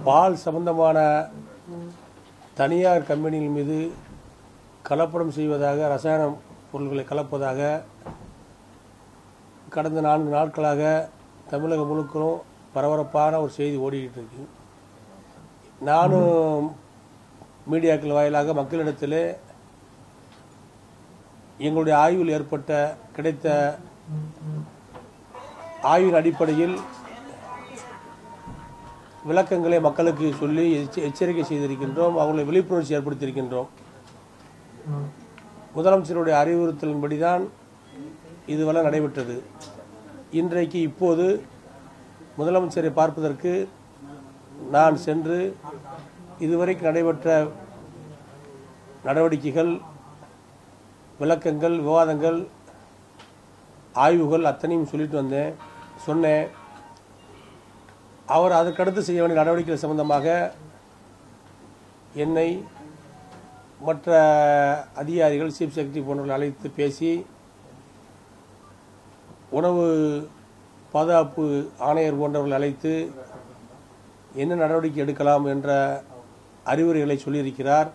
பால் சம்பந்தமான தனியார் கம்பெனிகள் மீது கலப்படம் செய்வதாக, ரசாயன பொருட்களை கலப்பதாக கடந்த 4 நாட்களாக தமிழகம் முழுக்களும் பரபரப்பான ஒரு செய்தி ஓடிக்கிட்டு இருக்கு. நானும் மீடியாக்கள் வாயிலாக மக்களிடத்தில் எங்களுடைய ஆய்வில் கிடைத்த ஆய்வின் அடிப்படையில் விளக்கங்களை மக்களுக்கு சொல்லி எச்சரிக்கை செய்திருக்கின்றோம். அவங்களை விழிப்புணர்ச்சி ஏற்படுத்தியிருக்கின்றோம். முதலமைச்சருடைய அறிவுறுத்தலின்படிதான் இதுவரை நடைபெற்றது. இன்றைக்கு இப்போது முதலமைச்சரை பார்ப்பதற்கு நான் சென்று இதுவரைக்கும் நடைபெற்ற நடவடிக்கைகள், விளக்கங்கள், விவாதங்கள், ஆய்வுகள் அத்தனையும் சொல்லிட்டு சொன்னேன். அவர் அதற்கடுத்து செய்ய வேண்டிய நடவடிக்கைகள் சம்பந்தமாக என்னை மற்ற அதிகாரிகள், சீஃப் செக்ரட்டரி போன்றவர்கள் அழைத்து பேசி உணவு பாதுகாப்பு ஆணையர் போன்றவர்கள் அழைத்து என்ன நடவடிக்கை எடுக்கலாம் என்ற அறிவுரைகளை சொல்லியிருக்கிறார்.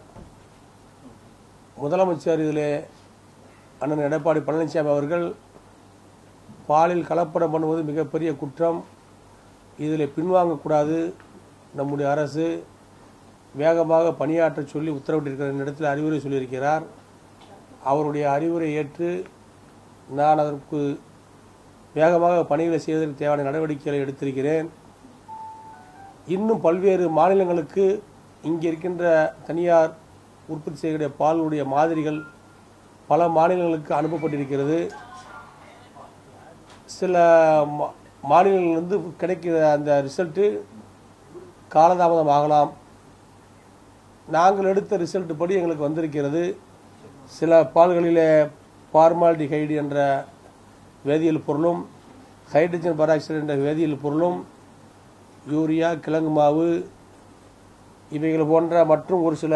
முதலமைச்சர் இதில் அண்ணன் எடப்பாடி பழனிசாமி அவர்கள் பாலில் கலப்படம் பண்ணுவது மிகப்பெரிய குற்றம், இதில் பின்வாங்கக்கூடாது, நம்முடைய அரசு வேகமாக பணியாற்ற சொல்லி உத்தரவிட்டிருக்கிற இடத்தில் அறிவுரை சொல்லியிருக்கிறார். அவருடைய அறிவுரை ஏற்று நான் அதற்கு வேகமாக பணிகளை செய்வதற்கு தேவையான நடவடிக்கைகளை எடுத்திருக்கிறேன். இன்னும் பல்வேறு மாநிலங்களுக்கு இங்கே இருக்கின்ற தனியார் உற்பத்தி செய்யக்கூடிய பாலுடைய மாதிரிகள் பல மாநிலங்களுக்கு அனுப்பப்பட்டிருக்கிறது. சில மாநிலங்களிலிருந்து கிடைக்கிற அந்த ரிசல்ட்டு காலதாமதம் ஆகலாம். நாங்கள் எடுத்த ரிசல்ட் படி எங்களுக்கு வந்திருக்கிறது. சில பால்களிலே ஃபார்மால்டிஹைடு என்ற வேதியியல் பொருளும், ஹைட்ரஜன் பெராக்சைடு என்ற வேதியியல் பொருளும், யூரியா, கிழங்கு மாவு இவைகள் போன்ற மற்றும் ஒரு சில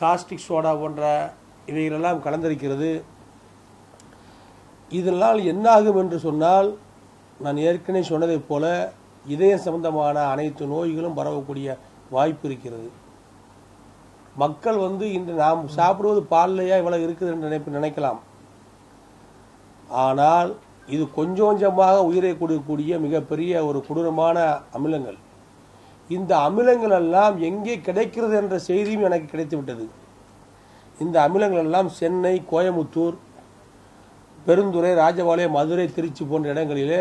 காஸ்டிக் சோடா போன்ற இவைகளெல்லாம் கலந்திருக்கிறது. இதனால் என்னாகும் என்று சொன்னால், நான் ஏற்கனவே சொன்னதைப் போல இதயம் சம்பந்தமான அனைத்து நோய்களும் பரவக்கூடிய வாய்ப்பு இருக்கிறது. மக்கள் இன்று நாம் சாப்பிடுவது பால்லையா இவ்வளவு இருக்குது என்று நினைக்கலாம். ஆனால் இது கொஞ்சம் கொஞ்சமாக உயிரை கொடுக்கக்கூடிய மிகப்பெரிய ஒரு கொடூரமான அமிலங்கள். இந்த அமிலங்கள் எல்லாம் எங்கே கிடைக்கிறது என்ற செய்தியும் எனக்கு கிடைத்துவிட்டது. இந்த அமிலங்கள் எல்லாம் சென்னை, கோயமுத்தூர், பெருந்துறை, ராஜபாளையம், மதுரை, திருச்சி போன்ற இடங்களிலே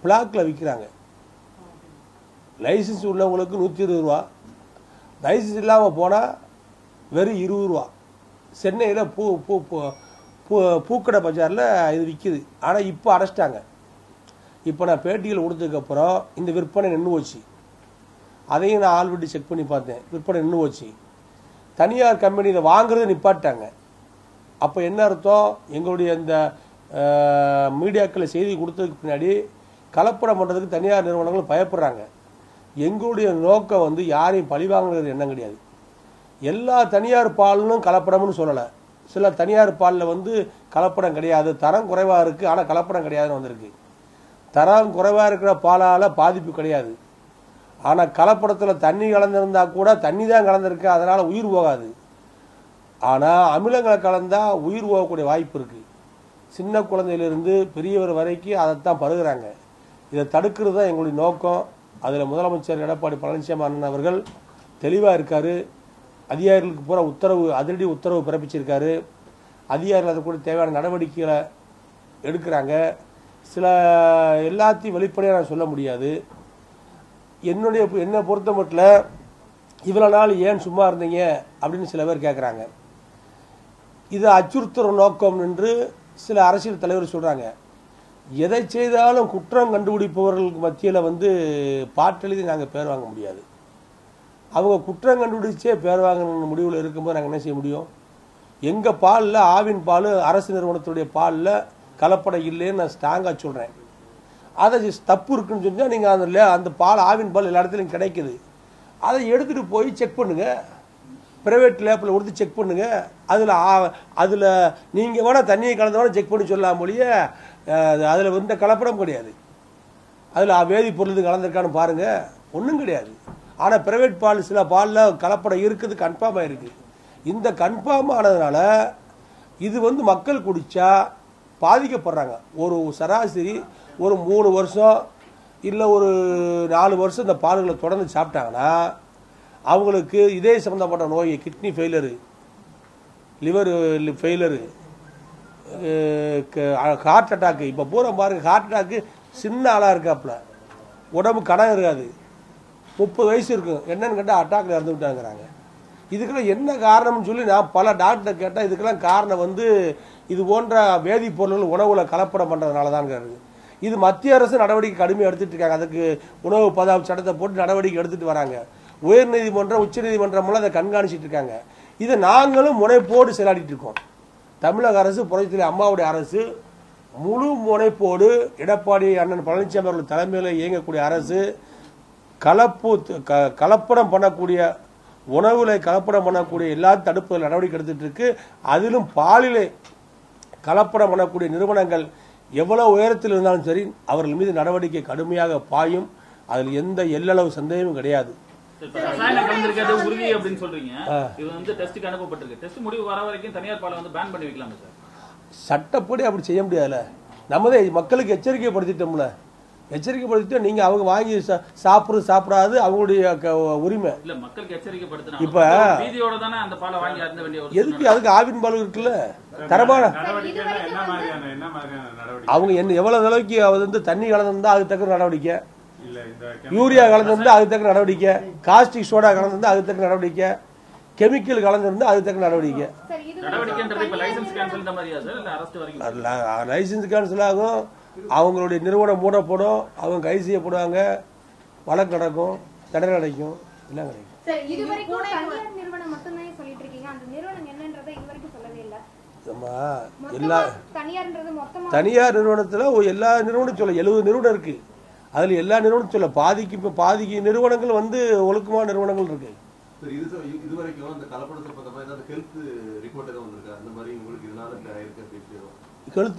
பிளாக்ல விற்கிறாங்க. லைசன்ஸ் உள்ளவங்களுக்கு 120 ரூபா, லைசன்ஸ் இல்லாமல் போனால் வெறும் 20 ரூபா. சென்னையில் பூக்கடை பஜாரில் இது விற்கிது. ஆனால் இப்போ அடைச்சிட்டாங்க. இப்போ நான் பேட்டிகள் கொடுத்ததுக்கப்புறம் இந்த விற்பனை நின்று போச்சு. அதையும் நான் ஆல்ரெடி செக் பண்ணி பார்த்தேன். விற்பனை நின்று போச்சு. தனியார் கம்பெனி இதை வாங்குறதை நிப்பாட்டாங்க. அப்போ என்ன அர்த்தம்? எங்களுடைய இந்த மீடியாக்களை செய்தி கொடுத்ததுக்கு பின்னாடி கலப்படம் பண்ணுறதுக்கு தனியார் நிறுவனங்கள் பயப்படுறாங்க. எங்களுடைய நோக்கம் யாரையும் பழிவாங்குறது எண்ணம் கிடையாது. எல்லா தனியார் பாலும் கலப்படம்னு சொல்லலை. சில தனியார் பாலில் கலப்படம் கிடையாது, தரம் குறைவாக இருக்குது, ஆனால் கலப்படம் கிடையாதுன்னு வந்திருக்கு. தரம் குறைவாக இருக்கிற பாலால் பாதிப்பு கிடையாது. ஆனால் கலப்படத்தில் தண்ணி கலந்துருந்தால் கூட தண்ணி தான் கலந்துருக்கு, அதனால் உயிர் போகாது. ஆனால் அமிலங்களை கலந்தால் உயிர் போகக்கூடிய வாய்ப்பு இருக்குது. சின்ன குழந்தையிலிருந்து பெரியவர் வரைக்கும் அதைத்தான் பருகிறாங்க. இதை தடுக்கிறது தான் எங்களுடைய நோக்கம். அதில் முதலமைச்சர் எடப்பாடி பழனிசாமி அண்ணன் அவர்கள் தெளிவாக இருக்கார். அதிகாரிகளுக்கு பூரா அதிரடி உத்தரவு பிறப்பிச்சிருக்காரு. அதிகாரிகள் அதை கூட தேவையான நடவடிக்கைகளை எடுக்கிறாங்க. சில எல்லாத்தையும் வெளிப்படையாக நான் சொல்ல முடியாது. என்னை பொறுத்த மட்டும் இவ்வளோ நாள் ஏன் சும்மா இருந்தீங்க அப்படின்னு சில பேர் கேட்குறாங்க. இது அச்சுறுத்துற நோக்கம் என்று சில அரசியல் தலைவர் சொல்கிறாங்க. எதை செய்தாலும் குற்றம் கண்டுபிடிப்பவர்களுக்கு மத்தியில் பாட்டெழுதி நாங்கள் பேர் வாங்க முடியாது. அவங்க குற்றம் கண்டுபிடிச்சே பேர் வாங்கின முடிவில் இருக்கும்போது நாங்கள் என்ன செய்ய முடியும்? எங்கள் பாலில், ஆவின் பால், அரசு நிறுவனத்துடைய பாலில் கலப்படம் இல்லைன்னு நான் ஸ்ட்ராங்காக சொல்கிறேன். அதை தப்பு இருக்குன்னு சொன்னால் நீங்கள் அந்த பால், ஆவின் பால் எல்லா இடத்துலையும் கிடைக்குது. அதை எடுத்துகிட்டு போய் செக் பண்ணுங்கள். பிரைவேட் லேப்பில் கொடுத்து செக் பண்ணுங்க. அதில் நீங்கள் வேணால் தண்ணியை கலந்தவன செக் பண்ணி சொல்லலாம் மொழிய அதில் கலப்படம் கிடையாது. அதில் வேதிப்பொருள் கலந்துருக்கான்னு பாருங்க, ஒன்றும் கிடையாது. ஆனால் பிரைவேட் பால் சில பாலில் கலப்படம் இருக்குது, கன்ஃபார்ம் ஆயிருக்கு. இந்த கன்ஃபார்ம் ஆனதுனால இது வந்து மக்கள் குடிச்சா பாதிக்கப்படுறாங்க. ஒரு சராசரி ஒரு 3 வருஷம் இல்லை ஒரு 4 வருஷம் இந்த பால்களை தொடர்ந்து சாப்பிட்டாங்கன்னா அவங்களுக்கு இதே சம்மந்தப்பட்ட நோய், kidney failure, liver failure, heart attack. இப்போ பூரா பாருங்க, ஹார்ட் அட்டாக்கு சின்ன ஆளாக இருக்காப்புல, உடம்பு கடன் இருக்காது, 30 வயசு இருக்கும், என்னன்னு கேட்டால் அட்டாக்ல இறந்து விட்டாங்கிறாங்க. இதுக்கெல்லாம் என்ன காரணம்னு சொல்லி நான் பல டாக்டர் கேட்டால் இதுக்கெல்லாம் காரணம் வந்து இது போன்ற வேதிப்பொருள்கள் உணவுல கலப்படம் பண்ணுறதுனால தான் இருக்குது. இது மத்திய அரசு நடவடிக்கை கடுமையாக எடுத்துட்டு இருக்காங்க. அதுக்கு உணவு பாதுகாப்பு சட்டத்தை போட்டு நடவடிக்கை எடுத்துட்டு வராங்க. உயர்நீதிமன்றம், உச்சநீதிமன்றமெல்லாம் அதை கண்காணிச்சிட்டு இருக்காங்க. இதை நாங்களும் முனைப்போடு செயலாடிட்டு இருக்கோம். தமிழக அரசு, புரட்சித்தலைவி அம்மாவுடைய அரசு முழு முனைப்போடு எடப்பாடி அண்ணன் பழனிசாமி அவர்கள் தலைமையில் இயங்கக்கூடிய அரசு கலப்படம் பண்ணக்கூடிய உணவுகளை கலப்படம் பண்ணக்கூடிய எல்லா தடுப்பு நடவடிக்கை எடுத்துட்டு இருக்கு. அதிலும் பாலிலே கலப்படம் பண்ணக்கூடிய நிறுவனங்கள் எவ்வளவு உயரத்தில் இருந்தாலும் சரி அவர்கள் மீது நடவடிக்கை கடுமையாக பாயும். அதில் எந்த எல்லளவு சந்தேகமும் கிடையாது. உறுதி அப்படின்னு சொல்றீங்க. இது வந்து டெஸ்டுக்கு அனுப்பப்பட்டிருக்கு. டெஸ்ட் முடிவு வர வரைக்கும் தனியார் பாலை வந்து பேன் பண்ணி வைக்கலாமா சார்? சட்டப்படி அப்படி செய்ய முடியாதுல்ல. நம்மதே மக்களுக்கு எச்சரிக்கைப்படுத்திட்டோம்ல. எச்சரிக்கைப்படுத்திட்டு நீங்க அவங்க வாங்கி சாப்பிடாது அவங்களுடைய உரிமை. இல்ல, மக்களுக்கு எச்சரிக்கைப்படுத்தினா இப்ப வீதியோட தானே அந்த பாலை வாங்கி அருந்த வேண்டிய எதுக்கு? அதுக்கு ஆவின் பால் இருக்குல்ல, தரமான அவங்க என்ன எவ்வளவு அளவுக்கு வந்து தண்ணி கலந்துருந்தா அதுக்கு தக்க நடவடிக்கை, யூரியா கலந்துருந்தா அதுக்கு தக்க நடவடிக்கை, காஸ்டிக் சோடா கலந்துருந்தா அதுக்கு தக்க நடவடிக்கை, கெமிக்கல் கலந்துருந்தா அதுக்கு தக்க நடவடிக்கை. லைசன்ஸ் கேன்சல் ஆகும், அவங்களுடைய நிறுவனம் மூடப்படும், அவங்க கைது செய்யப்படுவாங்க, வழக்கு நடக்கும், தண்டனை கிடைக்கும், எல்லாம் கிடைக்கும். தனியார் நிறுவனத்துல எல்லா நிறுவனம் சொல்ல 70 நிறுவனம் இருக்கு. அதுல எல்லா நிறுவனம் சொல்ல பாதிக்கு நிறுவனங்கள் வந்து ஒழுக்கமான நிறுவனங்கள் இருக்கு.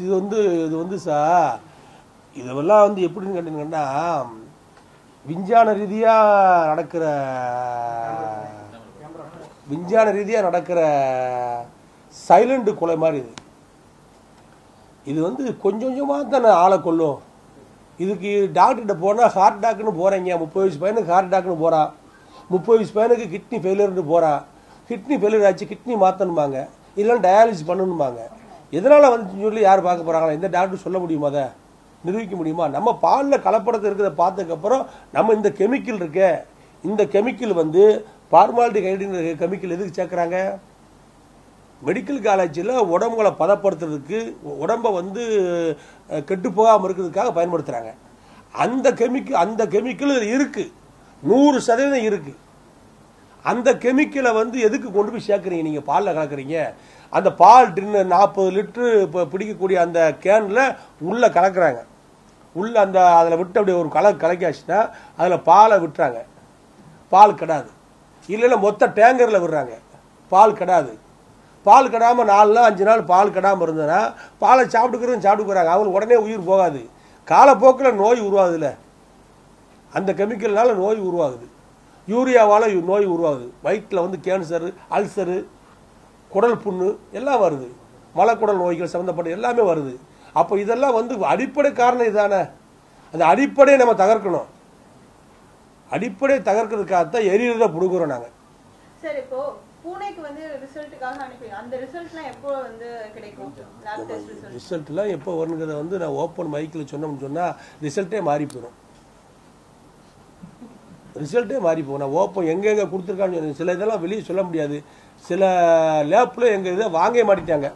இது வந்து சார் இதெல்லாம் வந்து எப்படின்னு கேட்டீங்கன்னா விஞ்ஞான ரீதியா நடக்கிற சைலண்ட் கொலை மாதிரி. இது வந்து கொஞ்சம் கொஞ்சமா தானே ஆளை கொள்ளும். இதுக்கு டாக்டர்கிட்ட போனா ஹார்ட் அட்டாக்னு போறீங்க, 30 வயசு பையனுக்கு ஹார்ட் அட்டாக்னு போறான், 30 வயசு பையனுக்கு கிட்னி ஃபெயிலியர்னு போறான். கிட்னி ஃபெயிலியர் ஆச்சு, கிட்னி மாத்தணுமாங்க, இல்லைன்னா டயாலிசிஸ் பண்ணணுமாங்க. எதனால வந்து சொல்லி யார் பார்க்க போறாங்களா? இந்த டாக்டர் சொல்ல முடியுமா? அதை நிரூபிக்க முடியுமா? நம்ம பாலில் கலப்படத்தை இருக்கிறத பார்த்ததுக்கப்புறம் நம்ம இந்த கெமிக்கல் இருக்க, இந்த கெமிக்கல் வந்து ஃபார்மாலிட்டிகைடுங்கிற கெமிக்கல் எதுக்கு சேர்க்குறாங்க? மெடிக்கல் காலேஜில் உடம்புகளை பதப்படுத்துறதுக்கு, உடம்பை வந்து கெட்டு போகாமல் இருக்கிறதுக்காக பயன்படுத்துகிறாங்க. அந்த கெமிக்கல் இருக்கு, 100% இருக்கு. அந்த கெமிக்கலை வந்து எதுக்கு கொண்டு போய் சேர்க்குறீங்க? நீங்கள் பாலில் கலக்குறீங்க. அந்த பால் டின்னு 40 லிட்டரு இப்போ பிடிக்கக்கூடிய அந்த கேனில் உள்ளே கலக்குறாங்க. உள்ள அந்த அதில் விட்டு அப்படி ஒரு கலக்காச்சுன்னா அதில் பாலை விட்டுறாங்க, பால் கெடாது. இல்லைன்னா மொத்த டேங்கரில் விடுறாங்க, பால் கெடாது. பால் கெடாமல் 4 நாள் 5 நாள் பால் கெடாமல் இருந்ததுன்னா பாலை சாப்பிட்டுக்கிறாங்க. அவங்களுக்கு உடனே உயிர் போகாது, காலப்போக்கில் நோய் உருவாகுதுல்ல. அந்த கெமிக்கல்னால நோய் உருவாகுது, யூரியாவால் நோய் உருவாகுது. வயிற்றில் வந்து கேன்சரு, அல்சரு, குடல் புண்ணு எல்லாம் வருது, மலக்குடல் நோய்கள் சம்மந்தப்பட்ட எல்லாமே வருது. அப்போ இதெல்லாம் வந்து அடிப்படை காரணம் இதுதானே. அந்த அடிப்படையை நம்ம தகர்க்கணும். அடிப்படை தகர்க்கிறதுக்காகத்தான் எரியறத புடுங்குறோம் நாங்கள். சரி, இப்போ பூனேக்கு வந்து ரிசல்ட்டுக்காக அனுப்பி அந்த ரிசல்ட்லாம் எப்போ வந்து கிடைக்கும்? லேப் டெஸ்ட் ரிசல்ட்லாம் எப்போ வருங்கிறத வந்து நான் ஓப்பன் மைக்கில் சொன்னோம்னு சொன்னால் ரிசல்ட்டே மாறி போயிடும். நான் ஓப்பன் எங்கெங்கே கொடுத்துருக்கான்னு சில இதெல்லாம் வெளியே சொல்ல முடியாது. சில லேப்பில் எங்கள் இதை வாங்க மாட்டிட்டாங்க.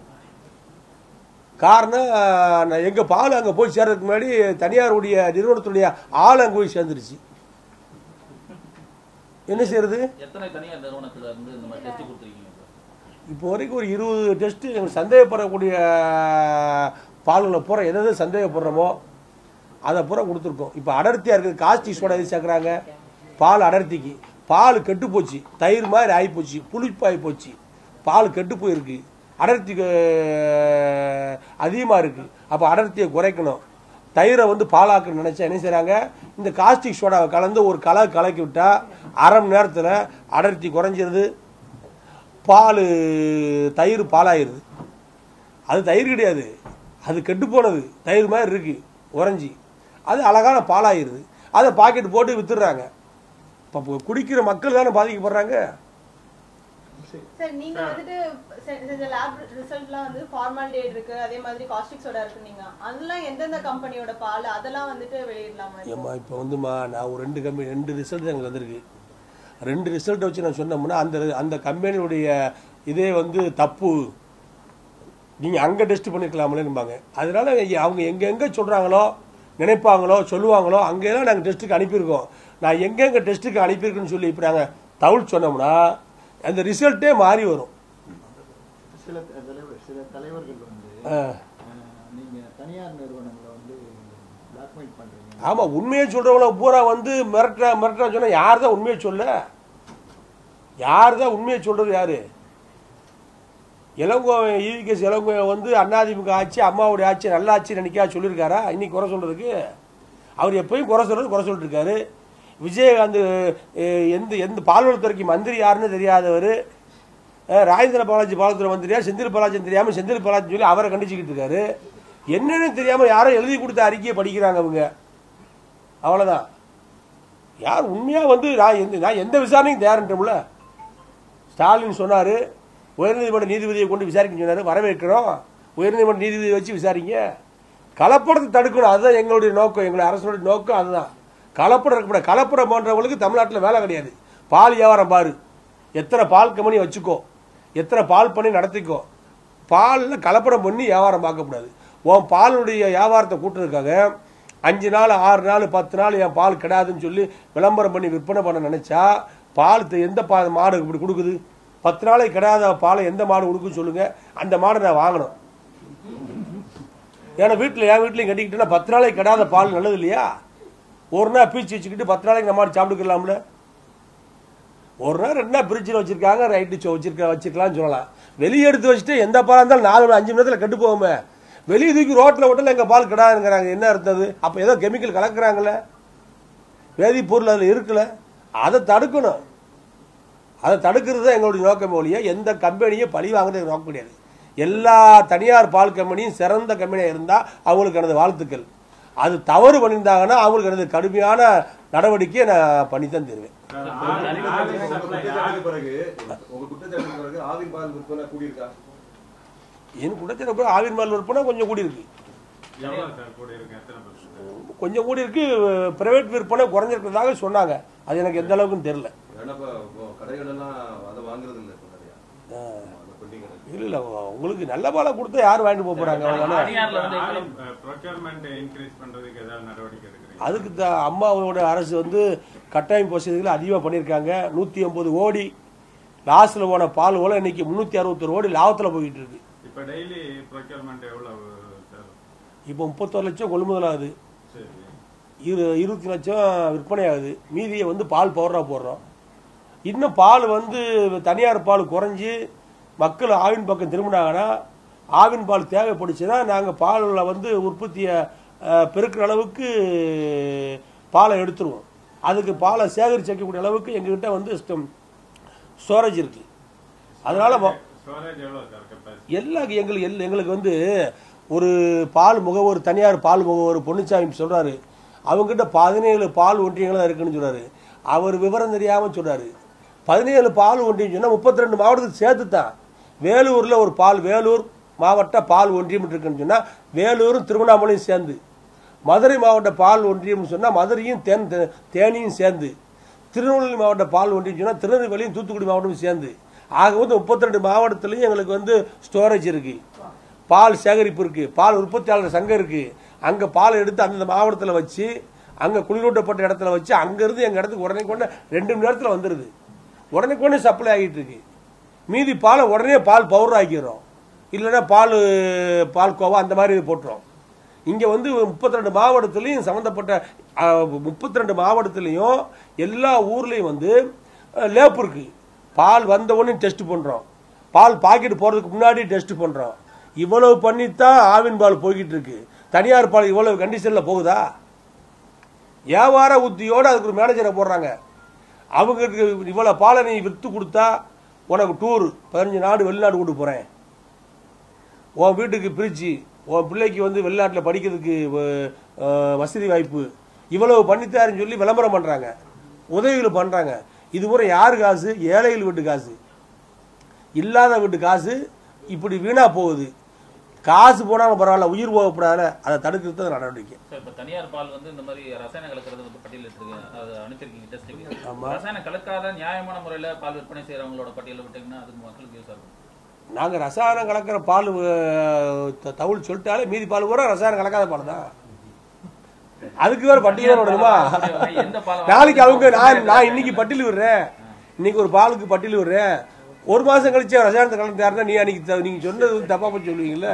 காரணம், எங்கள் பால் அங்கே போய் சேர்றதுக்கு முன்னாடி தனியாருடைய நிறுவனத்துடைய ஆள் அங்கே போய் சேர்ந்துருச்சு. என்ன செய்யறது? இப்போ வரைக்கும் ஒரு 20 டெஸ்ட் எங்களுக்கு சந்தேகப்படக்கூடிய பால்களை பூரா எதாவது சந்தேகப்படுறோமோ அதை பூரா கொடுத்துருக்கோம். இப்போ அடர்த்தியாக இருக்குது, காஸ்டிக் சோடா எது சேர்க்குறாங்க? பால் அடர்த்திக்கு. பால் கெட்டு போச்சு, தயிர் மாதிரி ஆகிப்போச்சு, புளிப்பாகி போச்சு, பால் கெட்டு போயிருக்கு, அடர்த்தி அதிகமாக இருக்குது. அப்போ அடர்த்தியை குறைக்கணும். தயிரை வந்து பாலாக்குன்னு நினைச்சா என்ன செய்றாங்க, இந்த காஸ்டிக் சோடாவை கலந்து ஒரு கலக்கி விட்டா அரை மணி நேரத்தில் அடர்த்தி குறைஞ்சிருது, தயிர் பாலாயிருது. அது தயிர் கிடையாது, அது கெட்டு போனது தயிர் மாதிரி இருக்கு உறைஞ்சி, அது அழகான பாலாயிருது. அதை பாக்கெட் போட்டு வித்துடுறாங்க. இப்போ குடிக்கிற மக்கள் தானே பாதிக்கப்படுறாங்க. சார் நீங்க வந்துட்டு இந்த லேப் ரிசல்ட்லாம் வந்து ஃபார்மாலிட்டி இருக்கு, அதே மாதிரி காஸ்டிக் சோடா இருக்கு, நீங்க அதெல்லாம் எந்தெந்த கம்பெனியோட பால் அதெல்லாம் வந்துட்டு வெளியிடலாமா? ஏம்மா இப்போ வந்துமா நான் ஒரு 2 ரிசல்ட் எனக்கு வந்திருக்கு. 2 ரிசல்ட்டை வச்சு நான் சொன்னோம்னா அந்த கம்பெனியுடைய இதே வந்து தப்பு, நீங்கள் அங்கே டெஸ்ட் பண்ணிருக்கலாமேன்னுபாங்க. அதனால அவங்க எங்கெங்கே சொல்கிறாங்களோ நினைப்பாங்களோ சொல்லுவாங்களோ அங்கெல்லாம் நாங்கள் டெஸ்ட்டுக்கு அனுப்பியிருக்கோம். நான் எங்கெங்கே டெஸ்ட்டுக்கு அனுப்பியிருக்குன்னு சொல்லி இப்போ நாங்கள் தகவல் சொன்னோம்னா அந்த ரிசல்ட்டே மாறி வரும். சில தலைவர்கள் வந்து நீங்க தனியார் நிறுவனங்களை வந்து பிளாக்மெயில் பண்றீங்க. ஆமா, உண்மையை சொல்றவங்கள பூரா வந்து மிரட்டா சொன்னா யார் தான் உண்மையை சொல்ல? யார் தான் உண்மையை சொல்றது? யாரு? இளங்கோ ஈவிகேஸ் இளங்கோ வந்து அதிமுக ஆட்சி அம்மாவுடைய ஆட்சி நல்ல ஆட்சி நினைக்கா சொல்லியிருக்காரா? இன்னைக்கு குறை சொல்றதுக்கு அவர் எப்பயும் குறை சொல்லிட்டு இருக்காரு. விஜயகாந்த் எந்த பால்வளத்துறைக்கு மந்திரி யாருன்னு தெரியாதவர், ராஜேந்திர பாலாஜி மந்திரியா செந்தில் பாலாஜி தெரியாம செந்தில் பாலாஜி சொல்லி அவரை கண்டிச்சுக்கிட்டு இருக்காரு. என்னன்னு தெரியாம யாரோ எழுதி கொடுத்த அறிக்கையை படிக்கிறாங்க அவங்க, அவ்வளவுதான். யார் உண்மையா வந்து நான் எந்த விசாரணையும் தயாரிட்டோம்ல. ஸ்டாலின் சொன்னாரு உயர்நீதிமன்ற நீதிபதியை கொண்டு விசாரிக்க சொன்னாரு, வரவேற்கிறோம், உயர்நீதிமன்ற நீதிபதியை வச்சு விசாரிங்க, கலப்படத்தை தடுக்கணும். அதுதான் எங்களுடைய நோக்கம், எங்களுடைய அரசுடைய நோக்கம் அதுதான். கலப்படம் இருக்கக்கூடாது. கலப்படம் போன்றவங்களுக்கு தமிழ்நாட்டில் வேலை கிடையாது. பால் வியாபாரம் பாரு, எத்தனை பால் கம்பெனி வச்சுக்கோ, எத்தனை பால் பண்ணி நடத்திக்கோ, பாலில் கலப்படம் பண்ணி வியாபாரம் பார்க்கக்கூடாது. உன் பாலுடைய வியாபாரத்தை கூட்டுறதுக்காக 5 நாள் 6 நாள் 10 நாள் என் பால் கிடாதுன்னு சொல்லி விளம்பரம் பண்ணி விற்பனை பண்ண நினைச்சா பால் எந்த மாடு இப்படி கொடுக்குது? 10 நாளைக்கு கிடாத பாலை எந்த மாடு கொடுக்குன்னு சொல்லுங்க, அந்த மாடை நான் வாங்கணும். ஏன்னா என் வீட்லையும் கட்டிக்கிட்டேன்னா 10 நாளைக்கு கிடாத பால் நல்லது இல்லையா? ஒரு நாள் பீச்சு வச்சுக்கிட்டு 10 நாளைக்கு நம்ம சாப்பிட்டுக்கலாம்ல. ஒரு நாள் 2 நாள் பிரிட்ஜில் வச்சிருக்காங்க, ரைட்டு வச்சிருக்கலாம்னு சொல்லலாம். வெளியே எடுத்து வச்சுட்டு எந்த பாலாக இருந்தாலும் 4-5 மணி நேரத்தில் கெட்டு போகுமே. வெளியே தூக்கி ரோட்டில் விட்டாலும் எங்கள் பால் கிடாதுங்கிறாங்க. என்ன இருந்தது? அப்போ ஏதோ கெமிக்கல் கலக்குறாங்களே, வேதிப்பொருள் அதில் இருக்குல்ல, அதை தடுக்கணும். அதை தடுக்கிறது தான் எங்களுடைய நோக்கம் ஒழிய எந்த கம்பெனியும் பழி வாங்குறது நோக்கம் கிடையாது. எல்லா தனியார் பால் கம்பெனியும் சிறந்த கம்பெனியாக இருந்தால் அவங்களுக்கு எனது வாழ்த்துக்கள். அது தவறு பண்ணியிருந்தாங்கன்னா அவங்களுக்கு எனது கடுமையான நடவடிக்கையை நான் பண்ணித்தான் தருவேன். என் குற்றச்சாட்டு ஆவின் பால் விற்பனை கொஞ்சம் கூடி இருக்கு, கொஞ்சம் கூடி இருக்கு. பிரைவேட் விற்பனை குறைஞ்சிருக்கிறதாக சொன்னாங்க. அது எனக்கு எந்த அளவுக்குன்னு தெரியல. இல்ல உங்களுக்கு நல்ல பாலை கொடுத்தா யார் வாங்கிட்டு போறாங்க? அதுக்கு அம்மாவோட அரசு வந்து கட்டாயம் வசதிகளை அதிகமாக பண்ணியிருக்காங்க. 180 கோடி லாஸ்ட்ல போன பால் போல இன்னைக்கு 361 கோடி லாபத்தில் போயிட்டு இருக்கு. இப்போ 31 லட்சம் கொள்முதல் ஆகுது, 20 லட்சம் விற்பனை ஆகுது. மீதியை வந்து பால் பவுடரா போடுறோம். இன்னும் பால் வந்து தனியார் பால் குறைஞ்சி மக்கள் ஆவின் பக்கம் திரும்பினாங்கன்னா, ஆவின் பால் தேவைப்படுச்சுன்னா நாங்கள் பாலில் வந்து உற்பத்தியை பெருக்கிற அளவுக்கு பாலை எடுத்துருவோம். அதுக்கு பாலை சேகரிச்சு வைக்கக்கூடிய அளவுக்கு எங்ககிட்ட வந்து ஸ்டோரேஜ் இருக்கு. அதனால எங்களுக்கு வந்து ஒரு பால் முகவர், தனியார் பால் முகவர் பொன்னுச்சாமி சொல்றாரு, அவங்ககிட்ட 17 பால் ஒன்றியங்கள் தான் இருக்குன்னு சொல்றாரு. அவர் விவரம் தெரியாம சொல்றாரு. 17 பால் ஒன்றியம் சொன்னா 32 மாவட்டத்துக்கு சேர்த்து தான். வேலூர்ல ஒரு வேலூர் மாவட்ட பால் ஒன்றியம் இருக்குன்னு சொன்னா வேலூரும் திருவண்ணாமலையும் சேர்ந்து, மதுரை மாவட்ட பால் ஒன்றியம் சொன்னா மதுரையும் தேனியும் சேர்ந்து, திருநெல்வேலி மாவட்ட பால் ஒன்றியம் சொன்னா திருநெல்வேலியும் தூத்துக்குடி மாவட்டமும் சேர்ந்து, ஆக வந்து 32 மாவட்டத்திலையும் எங்களுக்கு வந்து ஸ்டோரேஜ் இருக்கு, பால் சேகரிப்பு இருக்கு, பால் உற்பத்தியாளர் சங்கம் இருக்கு. அங்க பால் எடுத்து அந்தந்த மாவட்டத்தில் வச்சு அங்க குளிரூட்டப்பட்ட இடத்துல வச்சு அங்கிருந்து எங்க இடத்துக்கு உடனே கொண்டு 2 மணி நேரத்தில் வந்துருது. உடனே சப்ளை ஆகிட்டு இருக்கு. மீதி பாலை உடனே பால் பவுடர் ஆக்கிடுறோம், இல்லைன்னா பால் கோவா அந்த மாதிரி போட்டுரும். இங்க வந்து 32 மாவட்டத்திலையும் சம்பந்தப்பட்ட 32 மாவட்டத்திலையும் எல்லா ஊர்லயும் வந்து லேப் இருக்கு. பால் வந்த உடனே டெஸ்ட் பண்றோம், பால் பாக்கெட் போறதுக்கு முன்னாடி டெஸ்ட் பண்றோம். இவ்வளவு பண்ணித்தான் ஆவின் பால் போய்கிட்டு இருக்கு. தனியார் பால் இவ்வளவு கண்டிஷன்ல போகுதா? வியாபார உத்தியோடு அதுக்கு ஒரு மேனேஜரை போடுறாங்க. அவங்களுக்கு இவ்வளவு பாலை நீ விற்று கொடுத்தா உனக்கு டூர் 15 நாடு வெளிநாடு கூட்டு போறேன், உன் வீட்டுக்கு பிரிச்சு உன் பிள்ளைக்கு வந்து வெளிநாட்டில் படிக்கிறதுக்கு வசதி வாய்ப்பு இவ்வளவு பண்ணித்தாருன்னு சொல்லி விளம்பரம் பண்றாங்க, உதவிகள் பண்றாங்க. இது முறை யாரு காசு? ஏழைகள் வீட்டு காசு, இல்லாத வீட்டு காசு. இப்படி வீணா போகுது. காசு போனாலும் பரவாயில்ல, உயிர் போகக்கூடாது. அதை தடுக்கிறது நடவடிக்கை. இப்ப தனியார் பால் வந்து இந்த மாதிரி ரசாயனம் கலக்கிறது பட்டியல் இருக்கு, அது அனுப்பிச்சிருக்கீங்க டெஸ்ட்டுக்கு. ரசாயனம் கலக்காத நியாயமான முறையில பால் விற்பனை செய்யறவங்களோட பட்டியல விட்டீங்கன்னா அதுக்கு மக்களுக்கு யூஸ் ஆகும். நாங்க ரசாயனம் கலக்கிற பால் தவுள் சொல்லிட்டாலே மீதி பால் பூரா ரசாயனம் கலக்காத பால் தான். அதுக்கு வேற பட்டியல் விடணுமா? நாளைக்கு அவங்க நான் இன்னைக்கு பட்டியல் விடுறேன், இன்னைக்கு ஒரு பாலுக்கு பட்டியல் விடுறேன், ஒரு மாசம் கழிச்சு ரசாயனத்தை கலந்துட்டாருன்னா நீ அன்னைக்கு நீங்க சொன்னது தப்பா போய் சொல்லுவீங்கல்ல.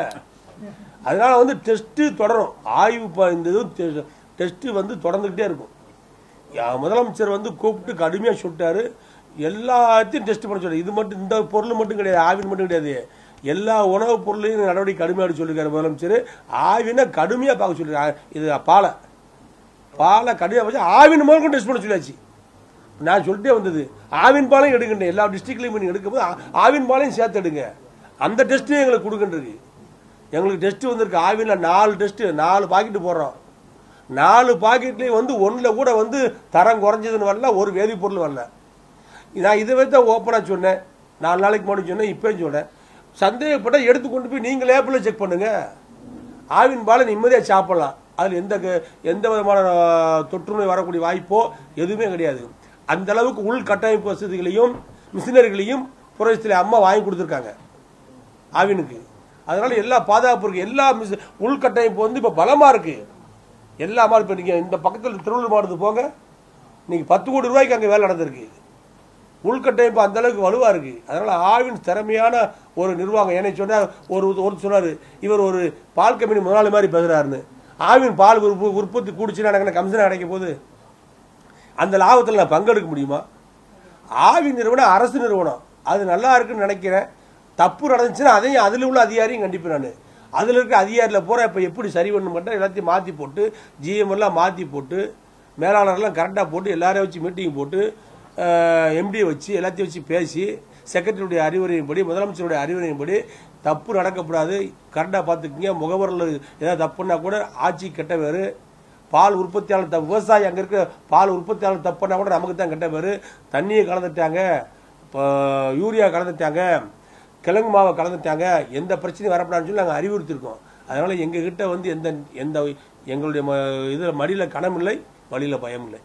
அதனால வந்து டெஸ்ட் தொடரும். ஆய்வு இந்த டெஸ்ட் வந்து தொடர்ந்துகிட்டே இருக்கும். முதலமைச்சர் வந்து கூப்பிட்டு கடுமையா சொல்லிட்டாரு, எல்லாத்தையும் டெஸ்ட் பண்ண சொல்றாரு. இது மட்டும் இந்த பொருள் மட்டும் கிடையாது, ஆவின் மட்டும் கிடையாது, எல்லா உணவுப் பொருளையும் நடவடிக்கை கடுமையாக சொல்லிருக்காரு முதலமைச்சர். ஆவினை கடுமையா பார்க்க சொல்லிருக்காரு. இது பாலை கடுமையா வச்சு ஆவின் முதல் டெஸ்ட் பண்ண சொல்லியாச்சு. நான் சொல்லிட்டே வந்தது, ஆவின் பாலையும் எடுக்கின்றேன், எல்லா டிஸ்ட்ரிக்ட்லையும் எடுக்கும்போது ஆவின் பாலையும் சேர்த்து எடுங்க, அந்த டெஸ்ட்டையும் எங்களுக்கு கொடுக்கின்றது. எங்களுக்கு டெஸ்ட் வந்திருக்கு. ஆவின்ல 4 டெஸ்ட், 4 பாக்கெட் போடுறோம். 4 பாக்கெட்லயும் வந்து 1ல கூட வந்து தரம் குறைஞ்சதுன்னு வரல, ஒரு வேதிப்பொருள் வரல. நான் இதை வச்சு ஓப்பனா சொன்னேன், 4 நாளைக்கு முன்னாடி சொன்னேன், இப்பயும் சொன்னேன். சந்தேகப்பட்ட எடுத்துக்கொண்டு போய் நீங்க லேபில் செக் பண்ணுங்க. ஆவின் பாலை நிம்மதியா சாப்பிடலாம். அதுல எந்த விதமான தொற்று நோய் வரக்கூடிய வாய்ப்போ எதுவுமே கிடையாது. அந்த அளவுக்கு உள் கட்டமைப்பு வசதிகளையும் மிஷினரிகளையும் புரட்சியில அம்மா வாங்கி கொடுத்துருக்காங்க ஆவினுக்கு. அதனால எல்லா பாதுகாப்பு இருக்கு, எல்லா உள்கட்டமைப்பு வந்து இப்ப பலமா இருக்கு. எல்லா மாதிரி இப்ப நீங்க இந்த பக்கத்தில் திருவள்ளூர் மாவட்டத்துக்கு போங்க, இன்னைக்கு 10 கோடி ரூபாய்க்கு அங்க வேலை நடந்திருக்கு. உள்கட்டமைப்பு அந்த அளவுக்கு வலுவா இருக்கு. அதனால ஆவின் திறமையான ஒரு நிர்வாகம். என்ன சொன்னா ஒரு சொன்னாரு, இவர் ஒரு பால் கம்பெனி முதலாளி மாதிரி பேசுறாருன்னு. ஆவின் பால் உற்பத்தி கூடிச்சுன்னா எனக்கு கமிஷன் கிடைக்க போது, அந்த லாபத்தில் நான் பங்கெடுக்க முடியுமா? ஆவின் நிறுவனம் அரசு நிறுவனம், அது நல்லா இருக்குன்னு நினைக்கிறேன். தப்பு நடந்துச்சுன்னா அதையும் அதில் உள்ள அதிகாரியும் கண்டிப்பேன். நான் அதில் இருக்க அதிகாரியில் போற இப்ப எப்படி சரி பண்ண மாட்டேன், எல்லாத்தையும் மாற்றி போட்டு ஜிஎம் எல்லாம் மாற்றி போட்டு மேலாளர்லாம் கரெக்டாக போட்டு எல்லாரையும் வச்சு மீட்டிங் போட்டு எம்டியை வச்சு எல்லாத்தையும் வச்சு பேசி செக்ரட்டரியுடைய அறிவுரையின்படி முதலமைச்சருடைய அறிவுரையின்படி தப்பு நடக்கப்படாது, கரெக்டாக பார்த்துக்குங்க. முகவரில் ஏதாவது தப்புன்னா கூட ஆட்சி கெட்ட பேரு, பால் உற்பத்தியாளர் விவசாயி அங்கே இருக்க பால் உற்பத்தியாளர் தப்புன்னா கூட நமக்கு தான் கெட்ட பேரு. தண்ணியை கலந்துட்டாங்க, யூரியா கலந்துட்டாங்க, கிழங்கு மாவை கலந்துட்டாங்க, எந்த பிரச்சனையும் வரப்படாதுன்னு சொல்லி நாங்கள் அறிவுறுத்திருக்கோம். அதனால எங்ககிட்ட வந்து எந்த எங்களுடைய இதில் மடியில் கணம் இல்லை, வழியில் பயம் இல்லை.